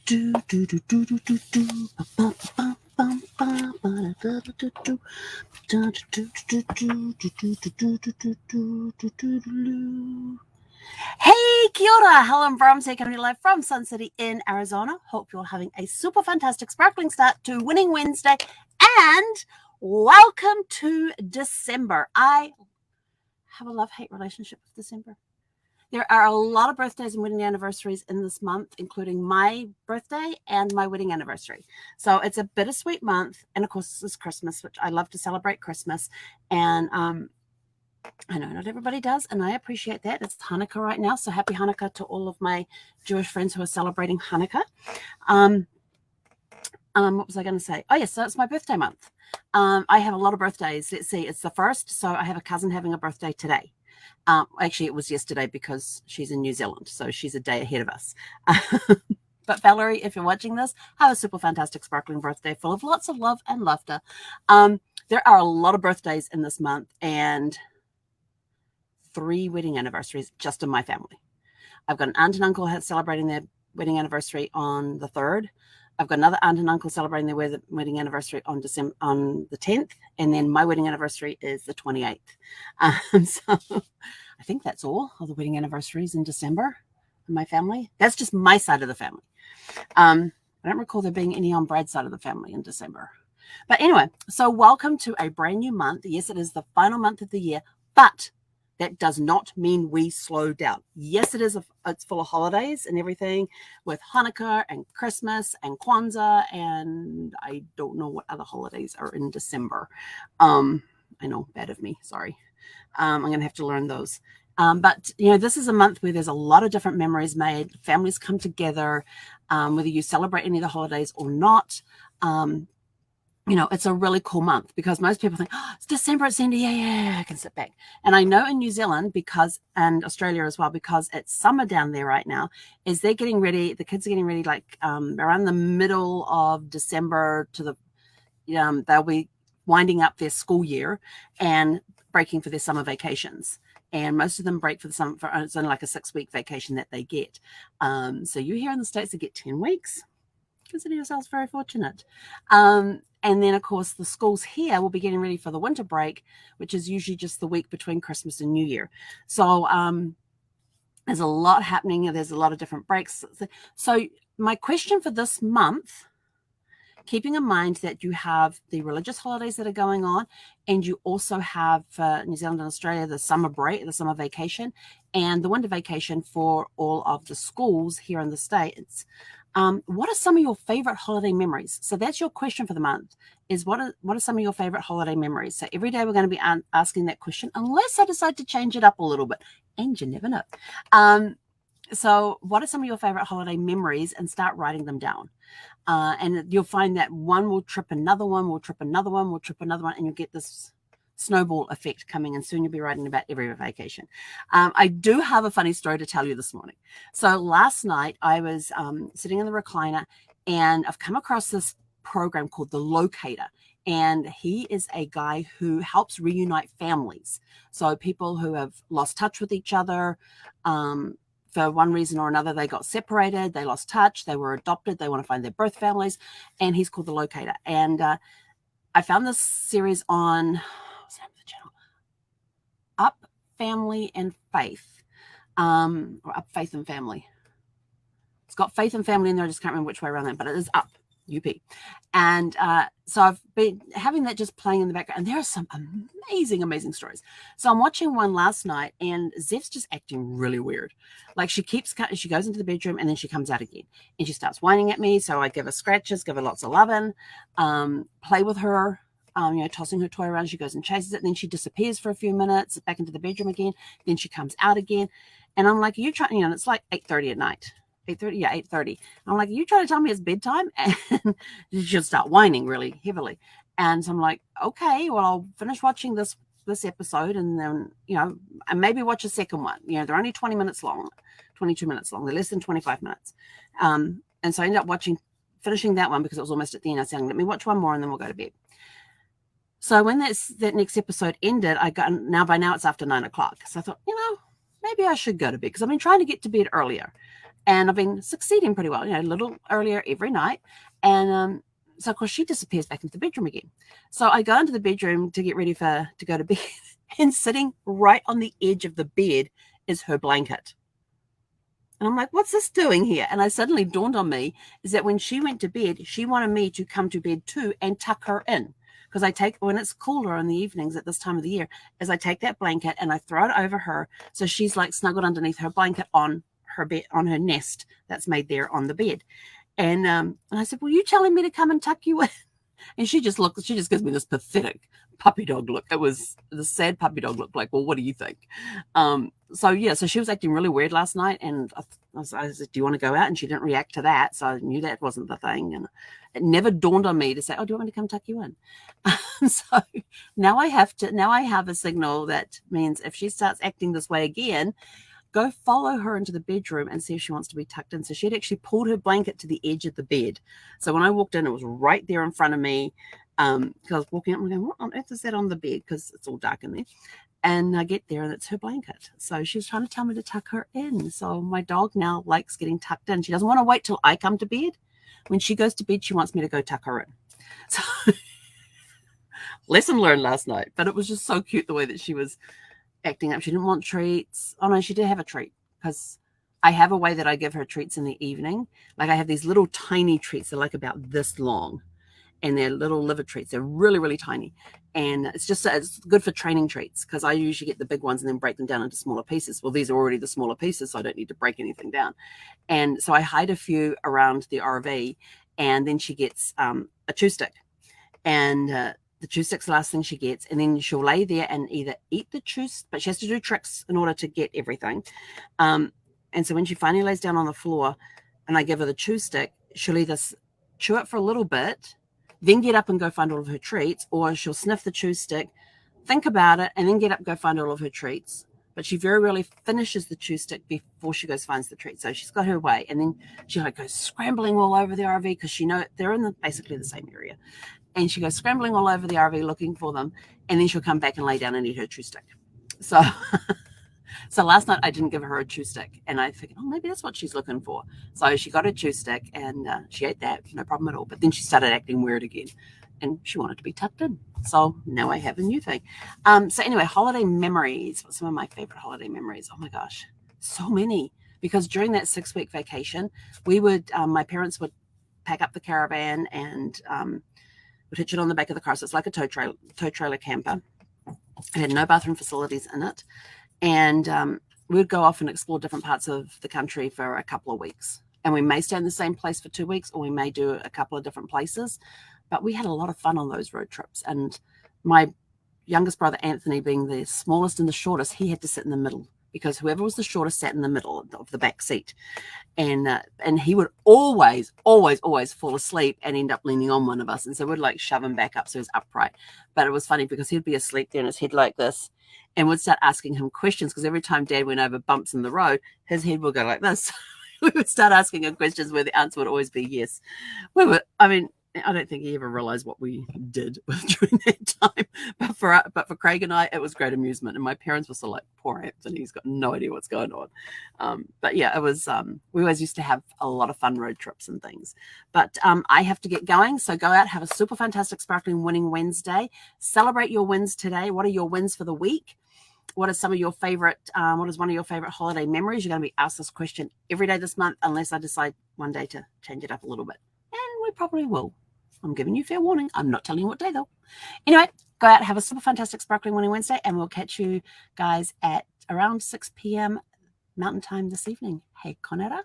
Hey, kia ora, Helen Brahms here, coming live from Sun City in Arizona. Hope you're having a super fantastic, sparkling start to Winning Wednesday, and welcome to December. I have a love-hate relationship with December. There are a lot of birthdays and wedding anniversaries in this month, including my birthday and my wedding anniversary. So it's a bittersweet month, and of course, it's Christmas, which I love to celebrate Christmas, and I know not everybody does, and I appreciate that. It's Hanukkah right now, so happy Hanukkah to all of my Jewish friends who are celebrating Hanukkah. What was I going to say? Oh, yes, so it's my birthday month. I have a lot of birthdays. Let's see, it's the 1st, so I have a cousin having a birthday today. Actually, it was yesterday because she's in New Zealand, so she's a day ahead of us. But Valerie, if you're watching this, have a super fantastic, sparkling birthday full of lots of love and laughter. There are a lot of birthdays in this month, and 3 wedding anniversaries just in my family. I've got an aunt and uncle celebrating their wedding anniversary on the 3rd. I've got another aunt and uncle celebrating their wedding anniversary on the 10th, and then my wedding anniversary is the 28th. So I think that's all of the wedding anniversaries in December in my family. That's just my side of the family. I don't recall there being any on Brad's side of the family in December. But anyway, so welcome to a brand new month. Yes, it is the final month of the year, but that does not mean we slow down. Yes, it is. It's full of holidays and everything with Hanukkah and Christmas and Kwanzaa, and I don't know what other holidays are in December. I know, bad of me. Sorry. I'm going to have to learn those. But, this is a month where there's a lot of different memories made. Families come together, whether you celebrate any of the holidays or not. It's a really cool month because most people think, oh, it's December, it's the end of the year, yeah, I can sit back. And I know in New Zealand and Australia as well, because it's summer down there right now, is they're getting ready, the kids are getting ready around the middle of December they'll be winding up their school year and breaking for their summer vacations. And most of them break for the summer, it's only like a 6-week vacation that they get. So you here in the States that get 10 weeks, consider yourselves very fortunate. And then, of course, the schools here will be getting ready for the winter break, which is usually just the week between Christmas and New Year. So there's a lot happening. There's a lot of different breaks. So my question for this month, keeping in mind that you have the religious holidays that are going on, and you also have New Zealand and Australia, the summer break, the summer vacation, and the winter vacation for all of the schools here in the States. What are some of your favorite holiday memories? So that's your question for the month, is what are some of your favorite holiday memories? So every day we're going to be asking that question, unless I decide to change it up a little bit, and you never know. So what are some of your favorite holiday memories, and start writing them down. And you'll find that one will trip another one, will trip another one, will trip another one, and you'll get this snowball effect coming, and soon you'll be writing about every vacation. I do have a funny story to tell you this morning. So last night I was sitting in the recliner, and I've come across this program called The Locator, and he is a guy who helps reunite families. So people who have lost touch with each other, for one reason or another, they got separated, they lost touch, they were adopted, they want to find their birth families, and he's called The Locator. And I found this series on, what's the name of the channel? Up Family and Faith, or Up Faith and Family. It's got Faith and Family in there. I just can't remember which way around that, but it is Up, UP. And so I've been having that just playing in the background, and there are some amazing stories. So I'm watching one last night, and Zeph's just acting really weird. Like she goes into the bedroom, and then she comes out again, and she starts whining at me. So I give her scratches, give her lots of loving, play with her, tossing her toy around. She goes and chases it, and then she disappears for a few minutes, back into the bedroom again. Then she comes out again, and I'm like, "Are you trying?" It's like 8:30 at night. 8:30, yeah, 8:30. I'm like, "Are you trying to tell me it's bedtime?" And she'll start whining really heavily. And so I'm like, "Okay, well, I'll finish watching this episode, and then, and maybe watch a second one. They're only 20 minutes long, 22 minutes long. They're less than 25 minutes." And so I ended up finishing that one because it was almost at the end. I said, "Let me watch one more, and then we'll go to bed." So when that next episode ended, by now it's after 9 o'clock. So I thought, maybe I should go to bed, because I've been trying to get to bed earlier. And I've been succeeding pretty well, a little earlier every night. And so, of course, she disappears back into the bedroom again. So I go into the bedroom to get ready to go to bed, and sitting right on the edge of the bed is her blanket. And I'm like, what's this doing here? And it suddenly dawned on me is that when she went to bed, she wanted me to come to bed too and tuck her in. Because when it's cooler in the evenings at this time of the year, is I take that blanket and I throw it over her. So she's like snuggled underneath her blanket on her bed, on her nest that's made there on the bed. And I said, well, you telling me to come and tuck you in? And she just gives me this pathetic puppy dog look. It was the sad puppy dog look, like, well, what do you think? So she was acting really weird last night. And I said, do you want to go out? And she didn't react to that. So I knew that wasn't the thing. And it never dawned on me to say, oh, do you want me to come tuck you in? So now I have a signal that means if she starts acting this way again, go follow her into the bedroom and see if she wants to be tucked in. So she had actually pulled her blanket to the edge of the bed. So when I walked in, it was right there in front of me. Because I was walking up and going, what on earth is that on the bed? Because it's all dark in there. And I get there and it's her blanket. So she was trying to tell me to tuck her in. So my dog now likes getting tucked in. She doesn't want to wait till I come to bed. When she goes to bed, she wants me to go tuck her in. So lesson learned last night. But it was just so cute the way that she was acting up. She didn't want treats. Oh no, she did have a treat, because I have a way that I give her treats in the evening. Like I have these little tiny treats. They're like about this long, and they're little liver treats. They're really, really tiny. And it's good for training treats, because I usually get the big ones and then break them down into smaller pieces. Well, these are already the smaller pieces, so I don't need to break anything down. And so I hide a few around the RV, and then she gets a chew stick. And the chew stick's the last thing she gets. And then she'll lay there and either eat the chew stick, but she has to do tricks in order to get everything. And so when she finally lays down on the floor and I give her the chew stick, she'll either chew it for a little bit, then get up and go find all of her treats, or she'll sniff the chew stick, think about it, and then get up and go find all of her treats. But she very rarely finishes the chew stick before she goes finds the treat. So she's got her way, and then she goes scrambling all over the RV, because she knows they're in basically the same area. And she goes scrambling all over the RV looking for them, and then she'll come back and lay down and eat her chew stick. So So last night I didn't give her a chew stick, and I figured, oh, maybe that's what she's looking for. So she got a chew stick, and she ate that, no problem at all. But then she started acting weird again, and she wanted to be tucked in. So now I have a new thing. So anyway, holiday memories. What's some of my favorite holiday memories? Oh my gosh, so many. Because during that 6-week vacation, we would, my parents would pack up the caravan and would hitch it on the back of the car. So it's like a tow trailer camper. It had no bathroom facilities in it. And we would go off and explore different parts of the country for a couple of weeks. And we may stay in the same place for 2 weeks, or we may do a couple of different places. But we had a lot of fun on those road trips. And my youngest brother, Anthony, being the smallest and the shortest, he had to sit in the middle, because whoever was the shortest sat in the middle of the back seat. And he would always fall asleep and end up leaning on one of us. And so we'd like shove him back up so he was upright. But it was funny because he'd be asleep there in his head like this, and we'd start asking him questions, because every time Dad went over bumps in the road, his head would go like this. We would start asking him questions where the answer would always be yes. I don't think he ever realized what we did during that time. But for Craig and I, it was great amusement. And my parents were still like, poor Anthony, he's got no idea what's going on. But yeah, it was, we always used to have a lot of fun road trips and things. But I have to get going. So go out, have a super fantastic, sparkling winning Wednesday. Celebrate your wins today. What are your wins for the week? What are some of your favorite, what is one of your favorite holiday memories? You're going to be asked this question every day this month, unless I decide one day to change it up a little bit. And we probably will. I'm giving you fair warning. I'm not telling you what day, though. Anyway, go out, have a super fantastic, sparkling winning Wednesday, and we'll catch you guys at around 6 p.m. Mountain Time this evening. Hey, Conera.